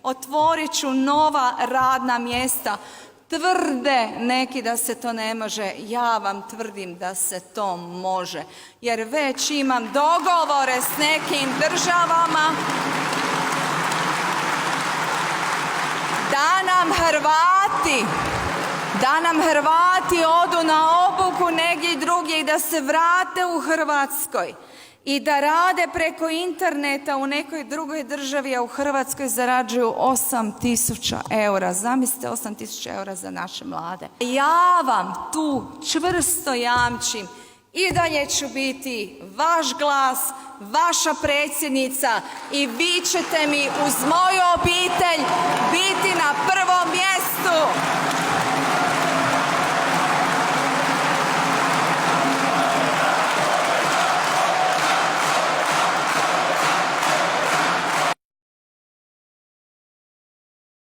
otvorit ću nova radna mjesta. Tvrde neki da se to ne može, ja vam tvrdim da se to može, jer već imam dogovore s nekim državama da nam Hrvati odu na obuku negdje drugdje i da se vrate u Hrvatskoj i da rade preko interneta u nekoj drugoj državi, a u Hrvatskoj zarađuju 8.000 eura. Zamislite 8.000 eura za naše mlade. Ja vam tu čvrsto jamčim, i dalje ću biti vaš glas, vaša predsjednica i vi ćete mi uz moju obitelj biti na prvom mjestu.